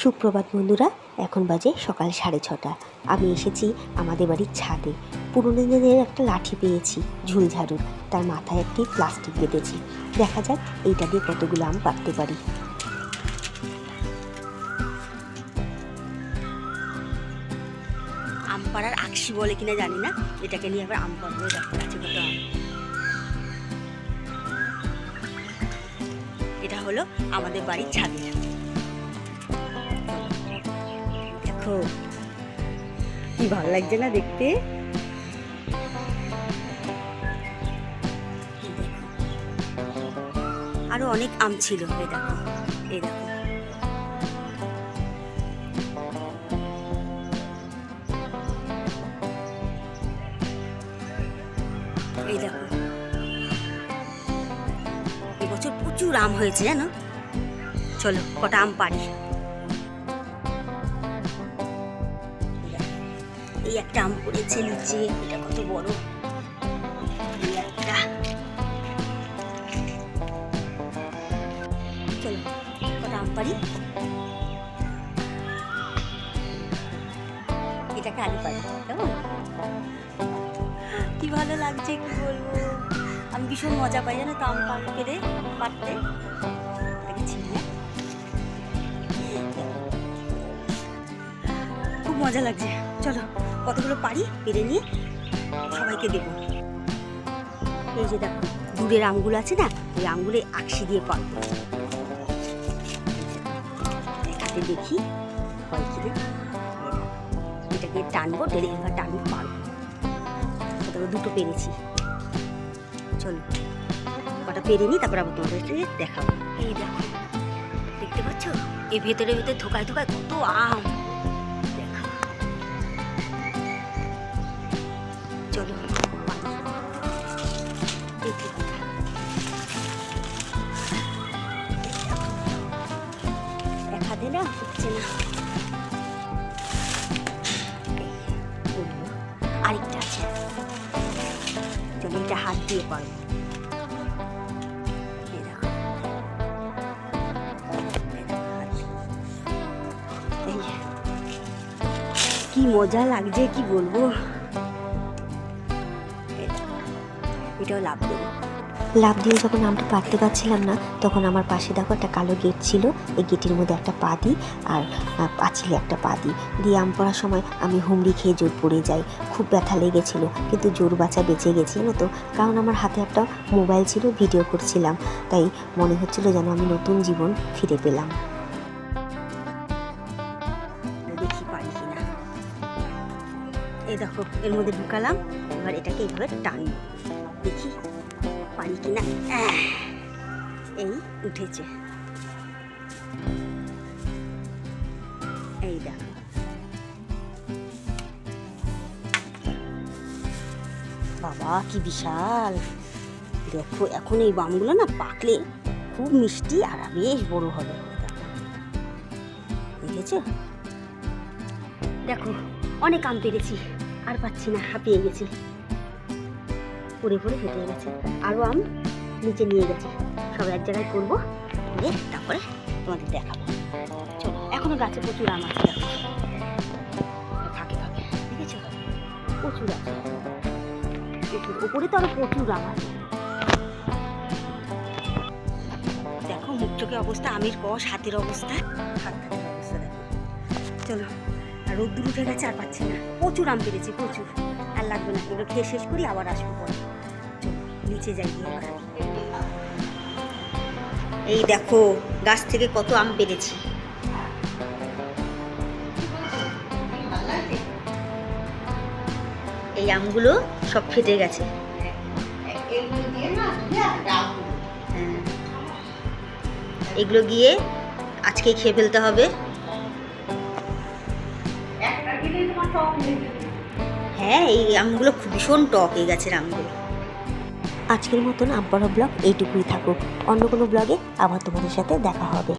সুপ্রভাত বন্ধুরা, এখন বাজে সকাল 6:30। আমি এসেছি আমাদের বাড়ির ছাদে। পুরোনো দিনের একটা লাঠি পেয়েছি, ঝুলঝাড়ুর। তার মাথায় একটি প্লাস্টিক বেঁধেছি। দেখা যাক এইটা দিয়ে কতগুলো আম পাড়তে পারি। আম পাড়ার আকশি বলে কিনা জানি না, এটাকে নিয়ে আবার আম পাড়বো। গাছে কত আম। এটা হলো আমাদের বাড়ির ছাদে। দেখো কি ভালো লাগছে না দেখতে। আরো অনেক আম ছিল। এই দেখো, এই দেখো। এই দেখো, এবছর প্রচুর আম হয়েছে জানো। চলো কটা আম পারি। এই একটা আম পড়েছে নিচে, এটা কত বড়। এই একটা। চলো কটা আম পারি। এটাকে আলু পারি, কেমন কি ভালো লাগছে কি বলবো। আমি ভীষণ মজা পাই জানো তো আম পেরে পারতে। খুব মজা লাগছে। চলো কতগুলো পারি, পেরে নিয়ে সবাইকে দেবো। এই যে দেখো দূরের আমগুলো আছে না, ওই আমগুলো আকশি দিয়ে পারবো। দেখাতে দেখি হয় কিনা। এটাকে টানবো, টেনে এবার টানবো, পারবো। কতগুলো দুটো পেরেছি। চলো কটা পেরে নিই, তারপর আবার তোমাদেরকে দেখাবো। এই দেখো, দেখতে পাচ্ছ এই ভেতরে ভেতরে থোকায় থোকায় কত আম। চলো দেখাতে না হচ্ছে না। আরেকটা আছে, চলো এটা হাত দিয়ে পারবো। কি মজা লাগছে কি বলবো। এটাও লাভ দেবো। লাভ দিয়ে যখন আমটা পারতে পারছিলাম না, তখন আমার পাশে দেখো একটা কালো গেট ছিল। এই গেটের মধ্যে একটা পা দিই আর পাঁচিলে একটা পা দিই দিয়ে আম পড়ার সময় আমি হুমড়ি খেয়ে জোর পড়ে যাই। খুব ব্যথা লেগেছিল, কিন্তু জোর বাঁচা বেঁচে গেছি জানো তো। কারণ আমার হাতে একটা মোবাইল ছিল, ভিডিও করছিলাম, তাই মনে হচ্ছিল যেন আমি নতুন জীবন ফিরে পেলাম। দেখি পারি কিনা। এই দেখো এর মধ্যে ঢুকালাম, এবার এটাকে এইভাবে টানবো, দেখি পারি কিনা। এই উঠেছে। এই দেখো, বাবা কি বিশাল। দেখো এখন এই বামগুলো না পাকলে খুব মিষ্টি আর বেশ বড় হবে। দেখেছো, দেখো অনেক আম পেরেছি, আর পাচ্ছি না, হাঁপিয়ে গেছি, পড়ে পড়ে ফেটে গেছে। আরও আম নিচে নিয়ে গেছে, সব এক জায়গায় করবো, করে তারপরে তোমাদের দেখাবো। চলো এখনো গাছে প্রচুর আম আছে, দেখো ফাঁকে ফাঁকে, দেখেছো প্রচুর আছে, প্রচুর ওপরে তো আরো প্রচুর আম আছে। দেখো মুখ চোখের অবস্থা, আমের কষ, হাতের অবস্থা, হাতের অবস্থা দেখো। চলো আর রোদ্দুর উঠে গেছে, আর পাচ্ছি না, প্রচুর আম পেরেছি প্রচুর। আর লাগবে না, এগুলো খেয়ে শেষ করি, আবার আসবো পরে। নিচে যাই গিয়ে। এই দেখো গাছ থেকে কত আম পেরেছি। এই আমগুলো সব ফেটে গেছে। এগুলো গিয়ে আজকে খেয়ে ফেলতে হবে। হ্যাঁ এই আমগুলো ভীষণ টক, এই গাছের আমগুলো। আজকের মতন আম পড়া ব্লগ এইটুকুই থাকুক। অন্য কোনো ব্লগে আবার তোমাদের সাথে দেখা হবে।